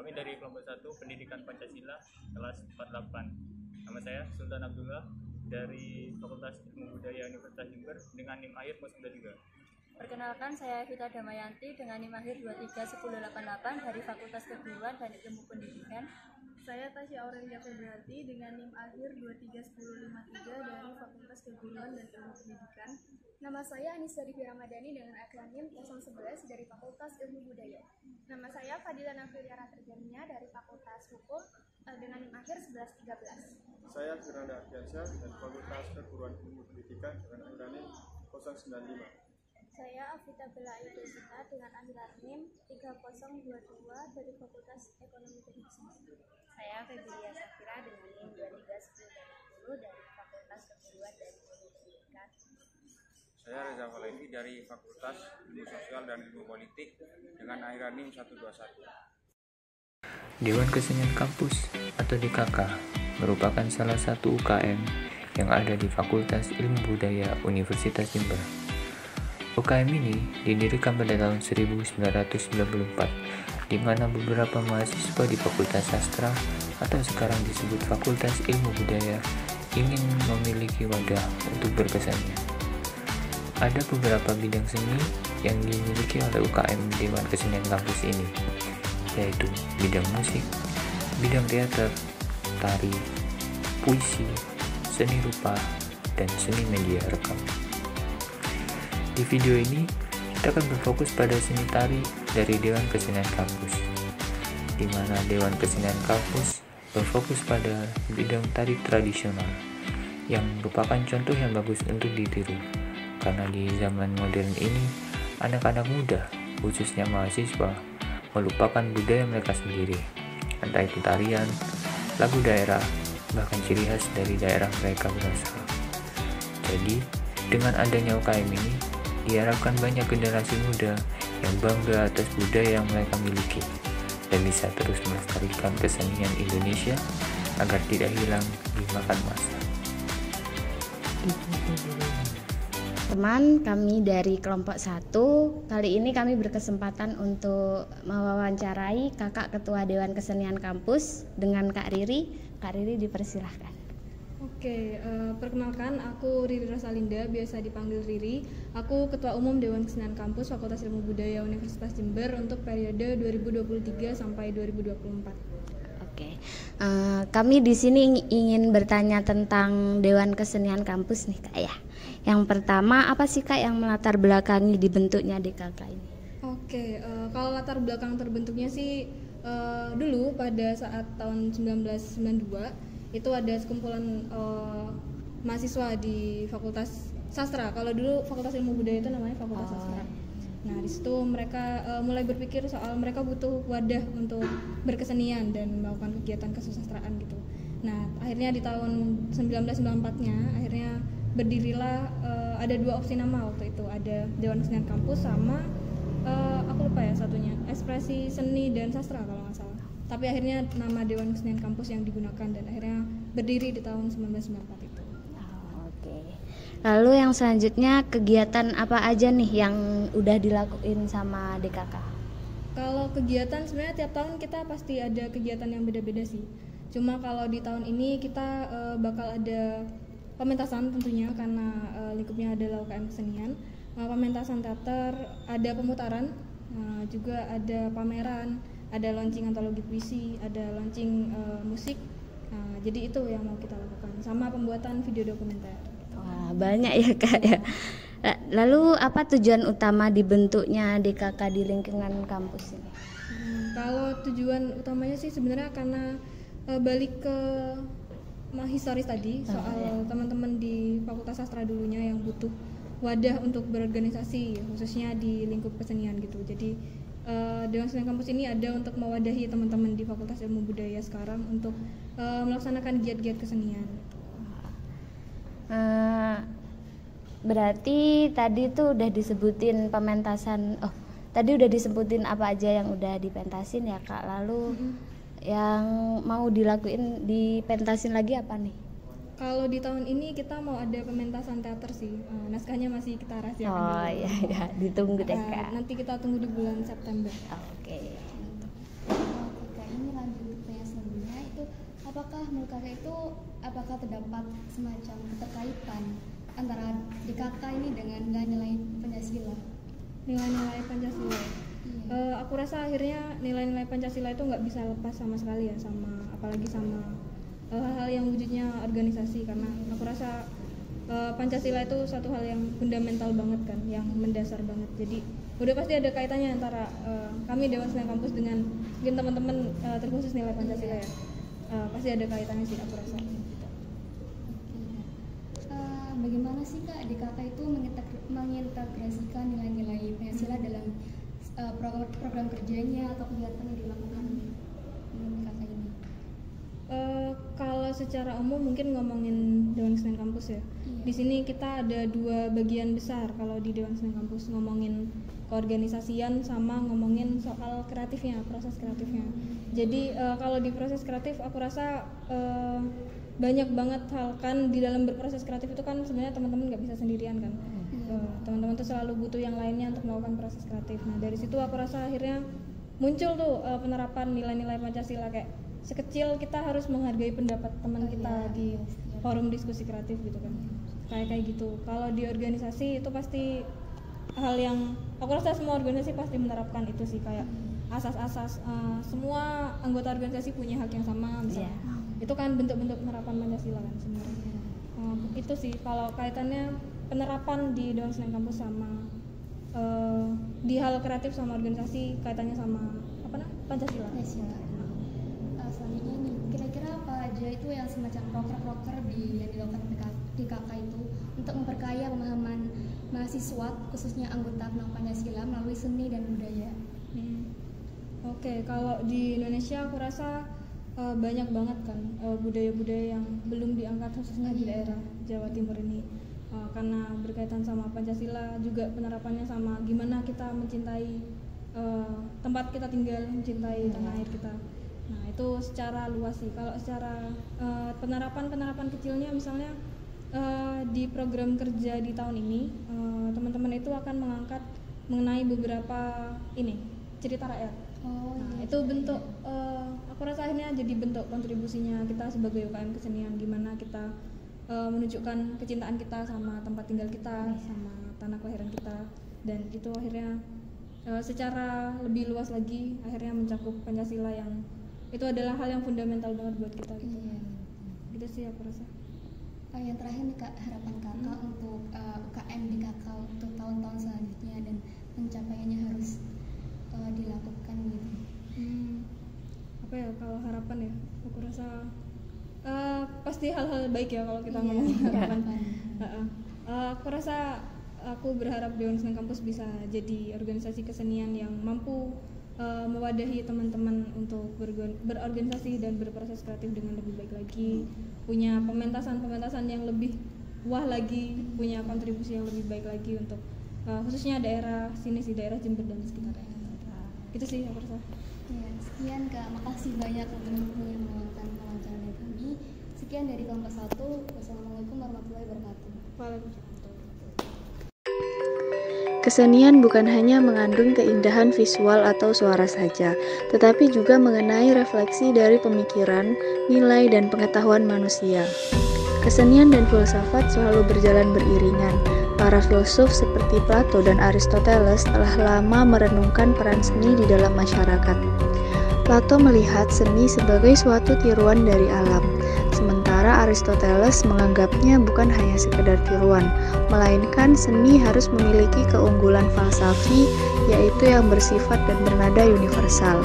Kami dari kelompok 1 Pendidikan Pancasila kelas 48. Nama saya Sultan Abdullah dari Fakultas Ilmu Budaya Universitas Jember dengan NIM akhir 023. Perkenalkan, saya Vita Damayanti dengan NIM akhir 23188 dari Fakultas Keguruan dan Ilmu Pendidikan. Saya Tasya Aurelia Febrianti dengan NIM akhir 23153 dari Fakultas Keguruan dan Ilmu Pendidikan. Nama saya Anissa Rivi Ramadhani dengan akronim 011 dari Fakultas Ilmu Budaya. Nama saya Fadila Nafiliara Terjaninya dari Fakultas Hukum dengan NIM akhir 1113. Saya Firanda Ardiansyah dari Fakultas Keguruan Ilmu Pendidikan dengan akronim 095. Saya Afita Bella Ayudesita dengan akhiran NIM 3022 dari Fakultas Ekonomi dan Bisnis. Saya Febrilia Safira dengan NIM 2310 dari Fakultas Keguruan dan Ilmu Pendidikan. Saya Reza Valevi dari Fakultas Ilmu Sosial dan Ilmu Politik dengan akhiran NIM 121. Dewan Kesenian Kampus atau DKK merupakan salah satu UKM yang ada di Fakultas Ilmu Budaya Universitas Jember. UKM ini didirikan pada tahun 1994, di mana beberapa mahasiswa di Fakultas Sastra atau sekarang disebut Fakultas Ilmu Budaya ingin memiliki wadah untuk berkesenian. Ada beberapa bidang seni yang dimiliki oleh UKM Dewan Kesenian Kampus ini, yaitu bidang musik, bidang teater, tari, puisi, seni rupa, dan seni media rekam. Di video ini, kita akan berfokus pada seni tari dari Dewan Kesenian Kampus, di mana Dewan Kesenian Kampus berfokus pada bidang tari tradisional, yang merupakan contoh yang bagus untuk ditiru, karena di zaman modern ini, anak-anak muda, khususnya mahasiswa, melupakan budaya mereka sendiri, entah itu tarian, lagu daerah, bahkan ciri khas dari daerah mereka berasal. Jadi, dengan adanya UKM ini, diharapkan banyak generasi muda yang bangga atas budaya yang mereka miliki dan bisa terus melestarikan kesenian Indonesia agar tidak hilang dimakan masa. Teman kami dari kelompok 1, kali ini kami berkesempatan untuk mewawancarai Kakak Ketua Dewan Kesenian Kampus dengan Kak Riri. Kak Riri, dipersilahkan. Oke, perkenalkan, aku Riri Rosalinda, biasa dipanggil Riri. Aku Ketua Umum Dewan Kesenian Kampus Fakultas Ilmu Budaya Universitas Jember untuk periode 2023 sampai 2024. Oke, kami di sini ingin bertanya tentang Dewan Kesenian Kampus nih Kak ya. Yang pertama, apa sih Kak yang melatar belakangi dibentuknya DKK ini? Oke, kalau latar belakang terbentuknya sih dulu pada saat tahun 1992 itu ada sekumpulan mahasiswa di Fakultas Sastra. Kalau dulu Fakultas Ilmu Budaya itu namanya Fakultas Sastra. Nah, di situ mereka mulai berpikir soal mereka butuh wadah untuk berkesenian dan melakukan kegiatan kesusastraan gitu. Nah, akhirnya di tahun 1994-nya akhirnya berdirilah ada dua opsi nama waktu itu. Ada Dewan Kesenian Kampus sama aku lupa ya satunya, Ekspresi Seni dan Sastra kalau nggak salah. Tapi akhirnya nama Dewan Kesenian Kampus yang digunakan dan akhirnya berdiri di tahun 1994 itu. Oke. Lalu yang selanjutnya, kegiatan apa aja nih yang udah dilakuin sama DKK? Kalau kegiatan sebenarnya tiap tahun kita pasti ada kegiatan yang beda-beda sih. Cuma kalau di tahun ini kita bakal ada pementasan tentunya karena lingkupnya adalah UKM Kesenian. Pementasan teater, ada pemutaran, juga ada pameran, ada launching antologi puisi, ada launching musik. Nah, jadi itu yang mau kita lakukan, sama pembuatan video dokumenter. Wah, banyak ya Kak ya. Lalu apa tujuan utama dibentuknya DKK di lingkungan kampus ini? Kalau tujuan utamanya sih sebenarnya karena balik ke historis tadi soal teman-teman di Fakultas Sastra dulunya yang butuh wadah untuk berorganisasi, khususnya di lingkup kesenian gitu. Jadi Dewan Kesenian Kampus ini ada untuk mewadahi teman-teman di Fakultas Ilmu Budaya sekarang untuk melaksanakan giat-giat kesenian. Berarti tadi tuh udah disebutin pementasan. Oh, tadi udah disebutin apa aja yang udah dipentasin ya Kak. Lalu yang mau dilakuin dipentasin lagi apa nih? Kalau di tahun ini kita mau ada pementasan teater sih, naskahnya masih kita rahasiakan. Oh iya, ditunggu deh Kak. Nanti kita tunggu di bulan September. Oke. apakah menurut kakak itu apakah terdapat semacam keterkaitan antara DKK ini dengan nilai-nilai Pancasila? Nilai-nilai Pancasila. Aku rasa akhirnya nilai-nilai Pancasila itu nggak bisa lepas sama sekali ya, sama apalagi sama hal-hal yang wujudnya organisasi, karena aku rasa Pancasila itu satu hal yang fundamental banget kan, yang mendasar banget. Jadi udah pasti ada kaitannya antara kami Dewan Senen Kampus dengan mungkin teman-teman terkhusus nilai Pancasila ya. Pasti ada kaitannya sih aku rasa. Bagaimana sih Kak DKK itu mengintegrasikan nilai-nilai Pancasila dalam program kerjanya atau kegiatan yang dilakukan DKK ini? Kalau secara umum mungkin ngomongin Dewan Senen Kampus ya. Di sini kita ada dua bagian besar kalau di Dewan Senen Kampus, ngomongin keorganisasian sama ngomongin soal kreatifnya, proses kreatifnya. Jadi kalau di proses kreatif aku rasa banyak banget hal kan di dalam berproses kreatif itu kan sebenarnya teman-teman nggak bisa sendirian kan. Teman-teman tuh selalu butuh yang lainnya untuk melakukan proses kreatif. Nah dari situ aku rasa akhirnya muncul tuh penerapan nilai-nilai Pancasila, kayak sekecil kita harus menghargai pendapat teman kita di forum diskusi kreatif gitu kan. Kayak gitu. Kalau di organisasi itu pasti hal yang aku rasa semua organisasi pasti menerapkan itu sih, kayak asas-asas semua anggota organisasi punya hak yang sama misalnya. Itu kan bentuk-bentuk penerapan Pancasila kan sebenarnya. Itu sih kalau kaitannya penerapan di Dewan Senen Kampus sama di hal kreatif sama organisasi kaitannya sama Pancasila. Selanjutnya nih, kira-kira apa aja itu yang semacam proker-proker yang dilakukan DKK itu untuk memperkaya pemahaman mahasiswa khususnya anggota tentang Pancasila melalui seni dan budaya? Oke, kalau di Indonesia aku rasa banyak banget kan budaya-budaya yang belum diangkat khususnya di daerah Jawa Timur ini, karena berkaitan sama Pancasila, juga penerapannya sama gimana kita mencintai tempat kita tinggal, mencintai tanah air kita. Nah itu secara luas sih. Kalau secara penerapan kecilnya misalnya di program kerja di tahun ini teman-teman itu akan mengangkat mengenai beberapa cerita rakyat. Itu bentuk aku rasa akhirnya jadi bentuk kontribusinya kita sebagai UKM kesenian, gimana kita menunjukkan kecintaan kita sama tempat tinggal kita, sama tanah kelahiran kita, dan itu akhirnya secara lebih luas lagi akhirnya mencakup Pancasila yang itu adalah hal yang fundamental banget buat kita gitu. Gitu sih aku rasa. Yang terakhir nih Kak, harapan Kakak untuk UKM DKK untuk tahun-tahun selanjutnya dan pencapaiannya harus dilakukan gitu. Apa ya kalau harapan ya, aku rasa pasti hal-hal baik ya kalau kita ngomongin harapan. Aku rasa aku berharap Dewan Senen Kampus bisa jadi organisasi kesenian yang mampu mewadahi teman-teman untuk berorganisasi dan berproses kreatif dengan lebih baik lagi, punya pementasan yang lebih wah lagi, punya kontribusi yang lebih baik lagi untuk khususnya daerah sini sih, daerah Jember dan sekitarnya. Itu sih aku rasa. Sekian Kak, makasih banyak untuk meluangkan wawancara kami. Sekian dari kelompok 1. Wassalamualaikum warahmatullahi wabarakatuh. Waalaikumsalam. Kesenian bukan hanya mengandung keindahan visual atau suara saja, tetapi juga mengenai refleksi dari pemikiran, nilai, dan pengetahuan manusia. Kesenian dan filsafat selalu berjalan beriringan. Para filsuf seperti Plato dan Aristoteles telah lama merenungkan peran seni di dalam masyarakat. Plato melihat seni sebagai suatu tiruan dari alam, sementara Aristoteles menganggapnya bukan hanya sekedar tiruan, melainkan seni harus memiliki keunggulan falsafi, yaitu yang bersifat dan bernada universal.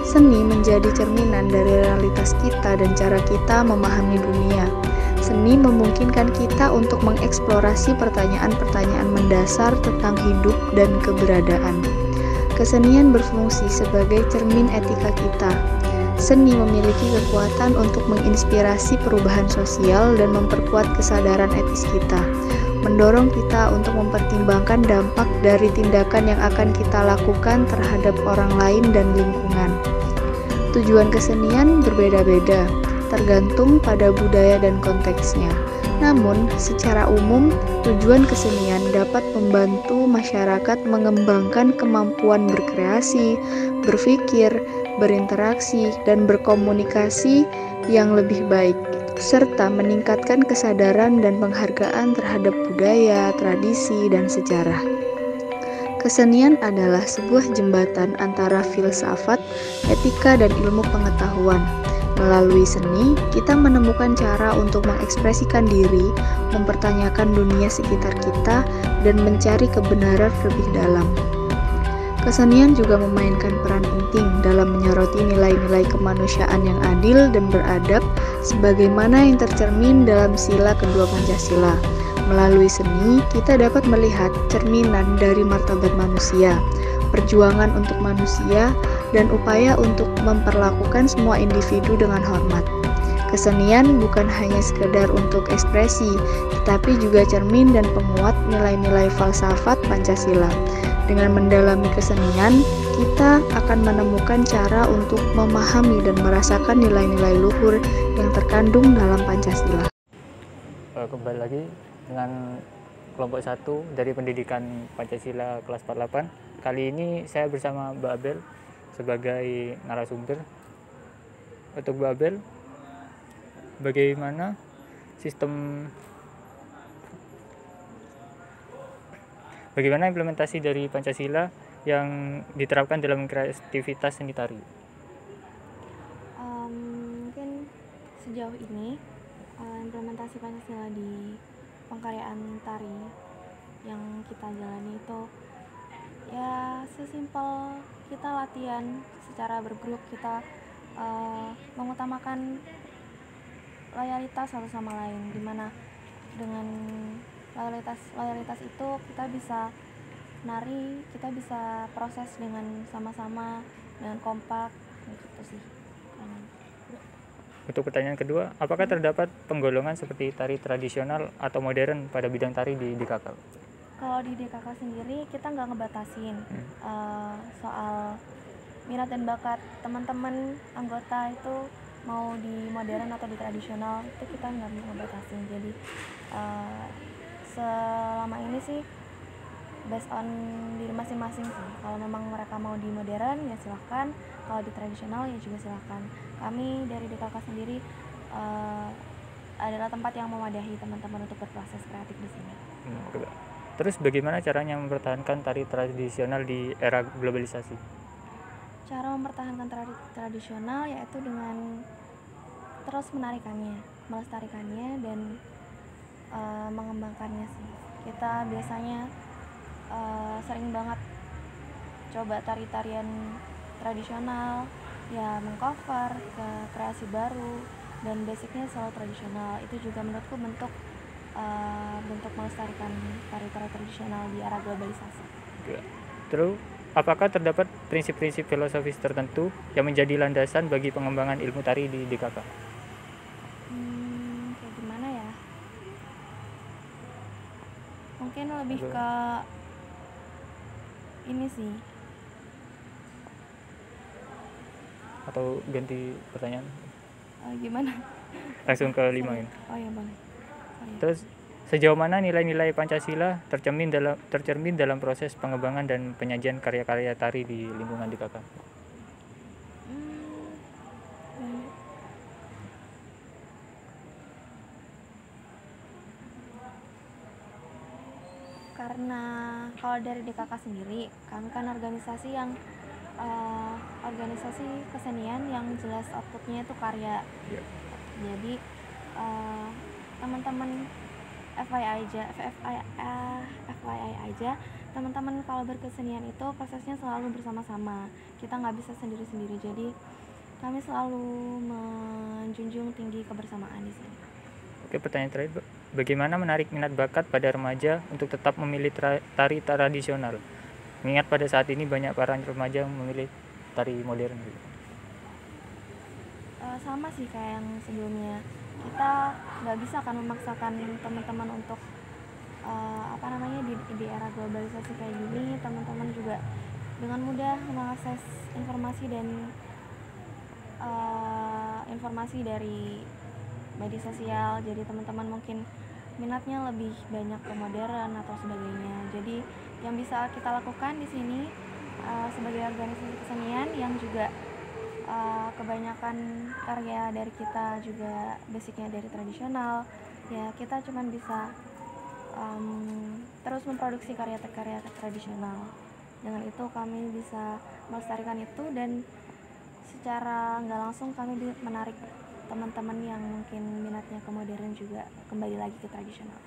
Seni menjadi cerminan dari realitas kita dan cara kita memahami dunia. Seni memungkinkan kita untuk mengeksplorasi pertanyaan-pertanyaan mendasar tentang hidup dan keberadaan. Kesenian berfungsi sebagai cermin etika kita. Seni memiliki kekuatan untuk menginspirasi perubahan sosial dan memperkuat kesadaran etis kita, mendorong kita untuk mempertimbangkan dampak dari tindakan yang akan kita lakukan terhadap orang lain dan lingkungan. Tujuan kesenian berbeda-beda, tergantung pada budaya dan konteksnya. Namun, secara umum, tujuan kesenian dapat membantu masyarakat mengembangkan kemampuan berkreasi, berpikir, berinteraksi, dan berkomunikasi yang lebih baik, serta meningkatkan kesadaran dan penghargaan terhadap budaya, tradisi, dan sejarah. Kesenian adalah sebuah jembatan antara filsafat, etika, dan ilmu pengetahuan. Melalui seni, kita menemukan cara untuk mengekspresikan diri, mempertanyakan dunia sekitar kita, dan mencari kebenaran lebih dalam. Kesenian juga memainkan peran penting dalam menyoroti nilai-nilai kemanusiaan yang adil dan beradab, sebagaimana yang tercermin dalam sila kedua Pancasila. Melalui seni, kita dapat melihat cerminan dari martabat manusia, perjuangan untuk manusia, dan upaya untuk memperlakukan semua individu dengan hormat. Kesenian bukan hanya sekedar untuk ekspresi, tetapi juga cermin dan penguat nilai-nilai falsafat Pancasila. Dengan mendalami kesenian, kita akan menemukan cara untuk memahami dan merasakan nilai-nilai luhur yang terkandung dalam Pancasila. Kembali lagi dengan kelompok 1 dari pendidikan Pancasila kelas 48. Kali ini saya bersama Mbak Abel sebagai narasumber. Untuk Mbak Abel, bagaimana implementasi dari Pancasila yang diterapkan dalam kreativitas seni tari? Mungkin sejauh ini implementasi Pancasila di pengkaryaan tari yang kita jalani itu ya sesimpel kita latihan secara bergrup, kita mengutamakan loyalitas satu sama lain, dimana dengan loyalitas itu kita bisa nari, kita bisa proses dengan sama-sama, dengan kompak, gitu sih. Untuk pertanyaan kedua, apakah terdapat penggolongan seperti tari tradisional atau modern pada bidang tari di DKK? Kalau di DKK sendiri kita nggak ngebatasin soal minat dan bakat teman-teman anggota itu mau di modern atau di tradisional, itu kita nggak ngebatasin. Jadi selama ini sih based on diri masing-masing sih. Kalau memang mereka mau di modern ya silahkan, kalau di tradisional ya juga silahkan. Kami dari DKK sendiri adalah tempat yang memadahi teman-teman untuk berproses kreatif di sini. Terus bagaimana caranya mempertahankan tari tradisional di era globalisasi? Cara mempertahankan tari tradisional yaitu dengan terus melestarikannya dan mengembangkannya sih. Kita biasanya sering banget coba tari-tarian tradisional, ya mengcover ke kreasi baru, dan basicnya selalu tradisional. Itu juga menurutku bentuk melestarikan tari-tari tradisional di era globalisasi. Terus, apakah terdapat prinsip-prinsip filosofis tertentu yang menjadi landasan bagi pengembangan ilmu tari di DKK? Kayak gimana ya? Mungkin lebih ke ini sih. Atau ganti pertanyaan? Gimana? Langsung ke 5 ini. Oh ya boleh. Terus sejauh mana nilai-nilai Pancasila tercermin dalam proses pengembangan dan penyajian karya-karya tari di lingkungan DKK? Karena kalau dari DKK sendiri, kami kan organisasi yang organisasi kesenian yang jelas outputnya itu karya. Jadi teman-teman FYI aja, teman-teman kalau berkesenian itu prosesnya selalu bersama-sama. Kita nggak bisa sendiri-sendiri. Jadi kami selalu menjunjung tinggi kebersamaan di sini. Oke, pertanyaan terakhir, bagaimana menarik minat bakat pada remaja untuk tetap memilih tari tradisional? Mengingat pada saat ini banyak para remaja yang memilih tari modern. Sama sih kayak yang sebelumnya. Kita nggak bisa kan memaksakan teman-teman untuk di era globalisasi kayak gini. Teman-teman juga dengan mudah mengakses informasi dan informasi dari media sosial. Jadi teman-teman mungkin minatnya lebih banyak ke modern atau sebagainya. Jadi yang bisa kita lakukan di sini sebagai organisasi kesenian yang juga kebanyakan karya dari kita juga basicnya dari tradisional, ya kita cuman bisa terus memproduksi karya-karya tradisional. Dengan itu kami bisa melestarikan itu, dan secara nggak langsung kami menarik teman-teman yang mungkin minatnya ke modern juga kembali lagi ke tradisional.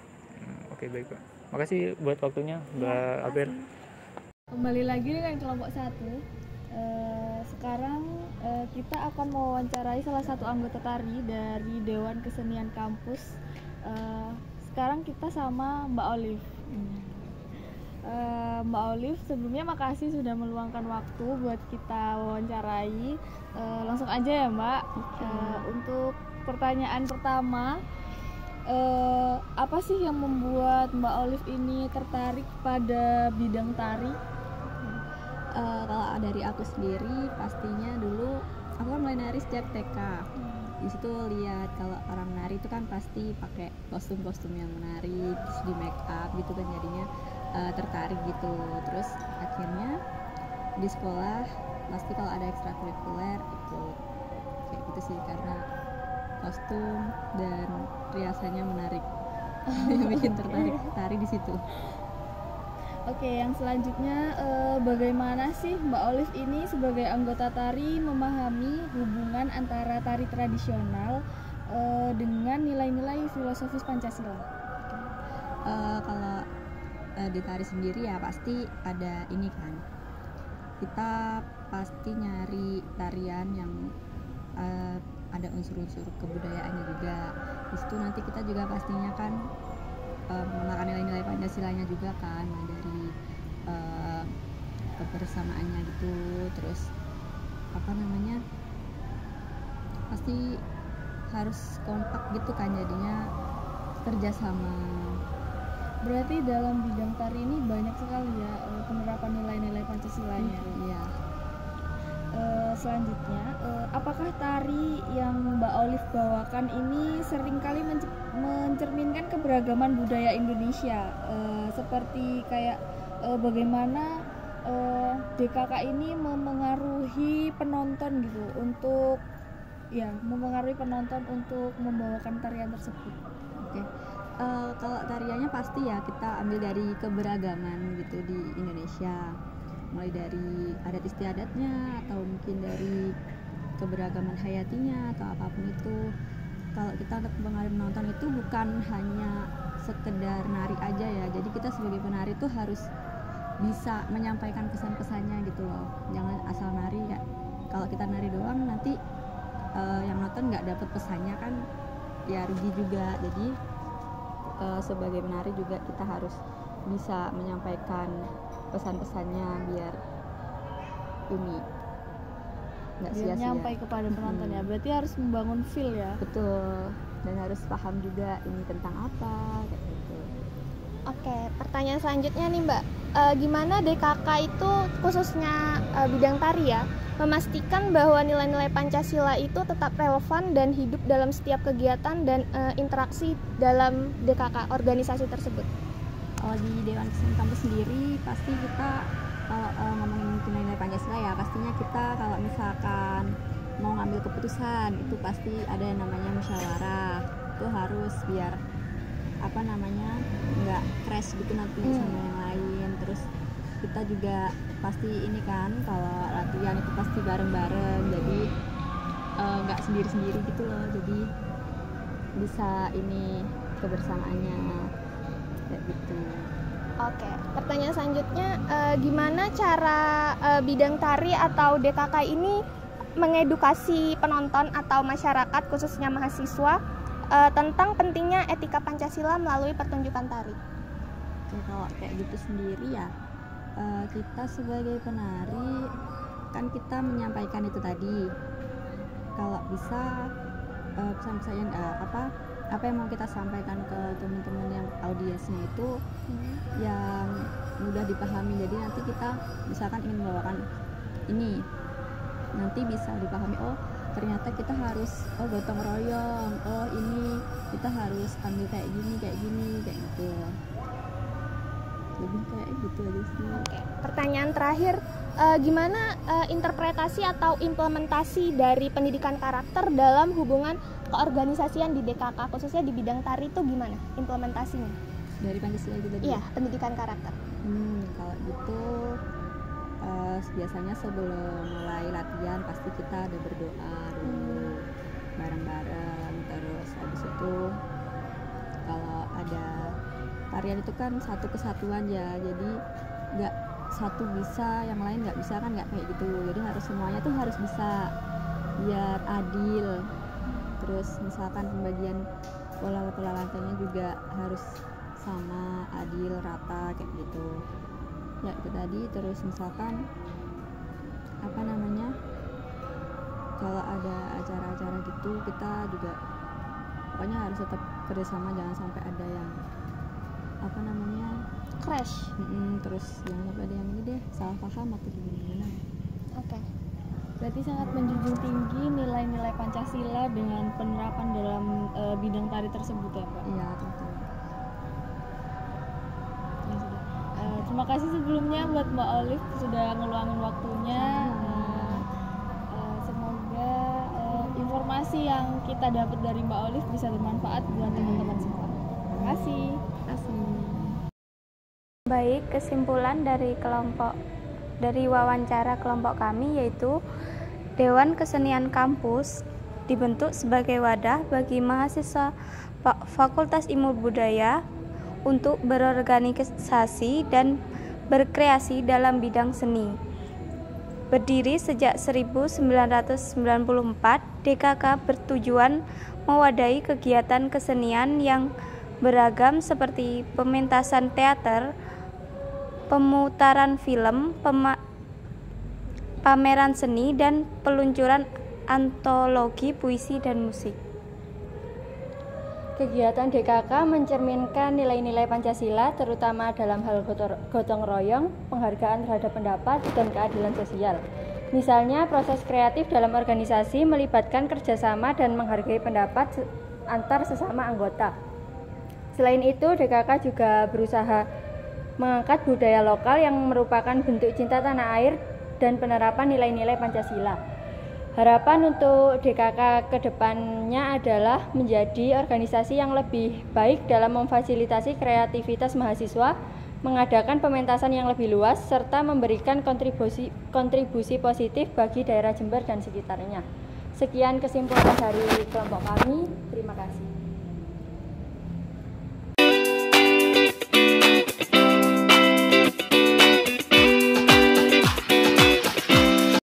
Oke, baik Pak. Makasih buat waktunya Mbak Abel. Kembali lagi dengan kelompok 1. Sekarang kita akan mewawancarai salah satu anggota tari dari Dewan Kesenian Kampus. Sekarang kita sama Mbak Olive. Mbak Olive, sebelumnya makasih sudah meluangkan waktu buat kita wawancarai. Langsung aja ya Mbak. Untuk pertanyaan pertama, apa sih yang membuat Mbak Olive ini tertarik pada bidang tari? Kalau dari aku sendiri, pastinya dulu aku kan mulai nari sejak TK. Di situ lihat kalau orang nari itu kan pasti pakai kostum-kostum yang menarik, terus di make up gitu kan, jadinya tertarik gitu. Terus akhirnya di sekolah pasti kalau ada ekstrakurikuler ikut kayak gitu sih, karena kostum dan riasannya menarik. Yang bikin tertarik tari di situ. Oke, yang selanjutnya bagaimana sih Mbak Olive ini sebagai anggota tari memahami hubungan antara tari tradisional dengan nilai-nilai filosofis Pancasila? Kalau di tari sendiri ya pasti ada ini kan, kita pasti nyari tarian yang ada unsur-unsur kebudayaannya juga. Di situ nanti kita juga pastinya kan mengenalkan nilai-nilai Pancasilanya juga kan, dari kebersamaannya gitu. Terus pasti harus kompak gitu kan, jadinya kerjasama. Berarti dalam bidang tari ini banyak sekali ya penerapan nilai-nilai Pancasilanya. Iya. Selanjutnya, apakah tari yang Mbak Olive bawakan ini seringkali mencerminkan keberagaman budaya Indonesia, seperti kayak bagaimana DKK ini memengaruhi penonton gitu untuk membawakan tarian tersebut? Oke. Kalau tariannya pasti ya kita ambil dari keberagaman gitu di Indonesia, mulai dari adat istiadatnya atau mungkin dari keberagaman hayatinya atau apapun itu. Kalau kita untuk mempengaruhi penonton itu bukan hanya sekedar nari aja ya, jadi kita sebagai penari tuh harus bisa menyampaikan pesan-pesannya gitu loh, jangan asal nari ya. Kalau kita nari doang nanti yang nonton nggak dapet pesannya kan ya rugi juga. Jadi sebagai penari juga kita harus bisa menyampaikan pesan-pesannya biar ini nggak sia-sia nyampai kepada penonton ya. Berarti harus membangun feel ya. Betul, dan harus paham juga ini tentang apa kayak gitu. Oke, pertanyaan selanjutnya nih Mbak, gimana DKK itu khususnya bidang tari ya memastikan bahwa nilai-nilai Pancasila itu tetap relevan dan hidup dalam setiap kegiatan dan interaksi dalam DKK organisasi tersebut? Kalau di Dewan Kesenian Kampus sendiri pasti kita kalau ngomongin nilai-nilai Pancasila ya pastinya kita kalau misalkan mau ngambil keputusan itu pasti ada yang namanya musyawarah. Itu harus biar nggak crash gitu nanti sama yang lain. Terus kita juga pasti ini kan kalau latihan itu pasti bareng-bareng, jadi nggak sendiri-sendiri gitu loh, jadi bisa ini kebersamaannya kayak gitu. Oke, pertanyaan selanjutnya, gimana cara bidang tari atau DKK ini mengedukasi penonton atau masyarakat khususnya mahasiswa tentang pentingnya etika Pancasila melalui pertunjukan tari? Oke, kalau kayak gitu sendiri ya kita sebagai penari kan kita menyampaikan itu tadi, kalau bisa pesan-pesan apa yang mau kita sampaikan ke teman-teman yang audiensnya itu yang mudah dipahami. Jadi nanti kita misalkan ingin membawakan ini, nanti bisa dipahami, oh ternyata kita harus gotong royong, oh ini kita harus ambil kayak gini kayak gitu. lebih kayak gitu aja sih. Oke. Pertanyaan terakhir, gimana interpretasi atau implementasi dari pendidikan karakter dalam hubungan keorganisasian di DKK, khususnya di bidang tari itu gimana implementasinya? Dari Pancasila gitu tadi? Iya, pendidikan karakter. Kalau gitu biasanya sebelum mulai latihan pasti kita ada berdoa dulu bareng-bareng, terus habis itu kalau ada tarian itu kan satu kesatuan ya, jadi nggak satu bisa yang lain nggak bisa, kan nggak kayak gitu, jadi harus semuanya tuh harus bisa biar adil. Terus misalkan pembagian pola lantainya juga harus sama, adil, rata kayak gitu ya, itu tadi. Terus misalkan kalau ada acara-acara gitu kita juga pokoknya harus tetap kerjasama, jangan sampai ada yang crash. Terus jangan sampai ada yang ini deh salah paham atau gimana. Oke. Berarti sangat menjunjung tinggi nilai-nilai Pancasila dengan penerapan dalam bidang tari tersebut ya Mbak? Iya, tentu. Ya, sudah. Terima kasih sebelumnya buat Mbak Olive sudah ngeluangin waktunya. Semoga informasi yang kita dapat dari Mbak Olive bisa bermanfaat buat teman-teman semua. Terima kasih. Baik, kesimpulan dari wawancara kelompok kami yaitu Dewan Kesenian Kampus dibentuk sebagai wadah bagi mahasiswa Fakultas Ilmu Budaya untuk berorganisasi dan berkreasi dalam bidang seni. Berdiri sejak 1994, DKK bertujuan mewadahi kegiatan kesenian yang beragam seperti pementasan teater, pemutaran film, pameran seni, dan peluncuran antologi puisi dan musik. Kegiatan DKK mencerminkan nilai-nilai Pancasila terutama dalam hal gotong royong, penghargaan terhadap pendapat, dan keadilan sosial. Misalnya, proses kreatif dalam organisasi melibatkan kerjasama dan menghargai pendapat antar sesama anggota. Selain itu, DKK juga berusaha mengangkat budaya lokal yang merupakan bentuk cinta tanah air dan penerapan nilai-nilai Pancasila. Harapan untuk DKK ke depannya adalah menjadi organisasi yang lebih baik dalam memfasilitasi kreativitas mahasiswa, mengadakan pementasan yang lebih luas, serta memberikan kontribusi positif bagi daerah Jember dan sekitarnya. Sekian kesimpulan dari kelompok kami. Terima kasih.